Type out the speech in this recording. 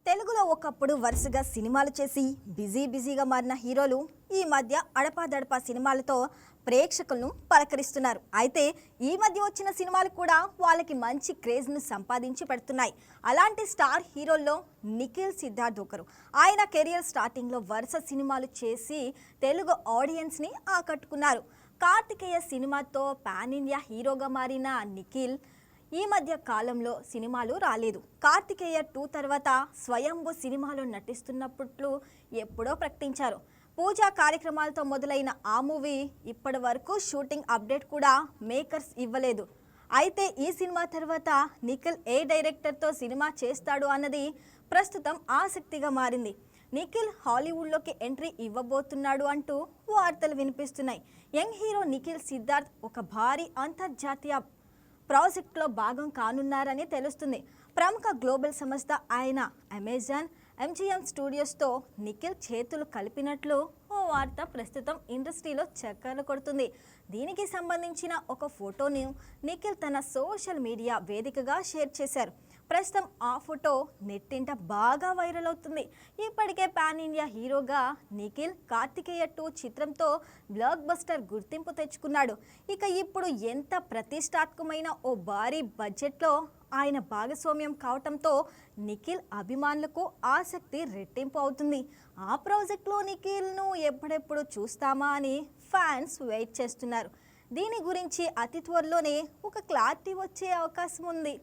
తెలుగులో ఒకప్పుడు వరుసగా సినిమాలు చేసి బిజీగా మారిన హీరోలు ఈ మధ్య అడపాదడపా సినిమాలతో ప్రేక్షకులను పలకరిస్తున్నారు. అయితే ఈ మధ్య వచ్చిన సినిమాలు కూడా వాళ్ళకి మంచి క్రేజ్ను సంపాదించి పెడుతున్నాయి. అలాంటి స్టార్ హీరోల్లో నిఖిల్ సిద్ధార్థ్ ఒకరు. ఆయన కెరియర్ స్టార్టింగ్లో వరుస సినిమాలు చేసి తెలుగు ఆడియన్స్ని ఆకట్టుకున్నారు. కార్తికేయ సినిమాతో పాన్ ఇండియా హీరోగా మారిన నిఖిల్ ఈ మధ్య కాలంలో సినిమాలు రాలేదు. కార్తికేయ 2 తర్వాత స్వయంభూ సినిమాలో నటిస్తున్నప్పుడు ఎప్పుడో ప్రకటించారు. పూజా కార్యక్రమాలతో మొదలైన ఆ మూవీ ఇప్పటి వరకు షూటింగ్ అప్డేట్ కూడా మేకర్స్ ఇవ్వలేదు. అయితే ఈ సినిమా తర్వాత నిఖిల్ ఏ డైరెక్టర్తో సినిమా చేస్తాడు అన్నది ప్రస్తుతం ఆసక్తిగా మారింది. నిఖిల్ హాలీవుడ్లోకి ఎంట్రీ ఇవ్వబోతున్నాడు అంటూ వార్తలు వినిపిస్తున్నాయి. యంగ్ హీరో నిఖిల్ సిద్ధార్థ్ ఒక భారీ అంతర్జాతీయ ప్రాజెక్ట్లో భాగం కానున్నారని తెలుస్తుంది. ప్రముఖ గ్లోబల్ సంస్థ అయిన అమెజాన్ MGM స్టూడియోస్తో నిఖిల్ చేతులు కలిపినట్లు ఓ వార్త ప్రస్తుతం ఇండస్ట్రీలో చక్కర్లు కొడుతుంది. దీనికి సంబంధించిన ఒక ఫోటోని నిఖిల్ తన సోషల్ మీడియా వేదికగా షేర్ చేశారు. ప్రస్తుతం ఆ ఫోటో నెట్టింట బాగా వైరల్ అవుతుంది. ఇప్పటికే పాన్ ఇండియా హీరోగా నిఖిల్ కార్తికేయ 2 చిత్రంతో బ్లాక్ బస్టర్ గుర్తింపు తెచ్చుకున్నాడు. ఇక ఇప్పుడు ఎంత ప్రతిష్టాత్మకమైన ఓ భారీ బడ్జెట్లో ఆయన భాగస్వామ్యం కావటంతో నిఖిల్ అభిమానులకు ఆసక్తి రెట్టింపు అవుతుంది. ఆ ప్రాజెక్ట్లో నిఖిల్ను ఎప్పుడెప్పుడు చూస్తామా అని ఫ్యాన్స్ వెయిట్ చేస్తున్నారు. దీని గురించి అతి త్వరలోనే ఒక క్లారిటీ వచ్చే అవకాశం ఉంది.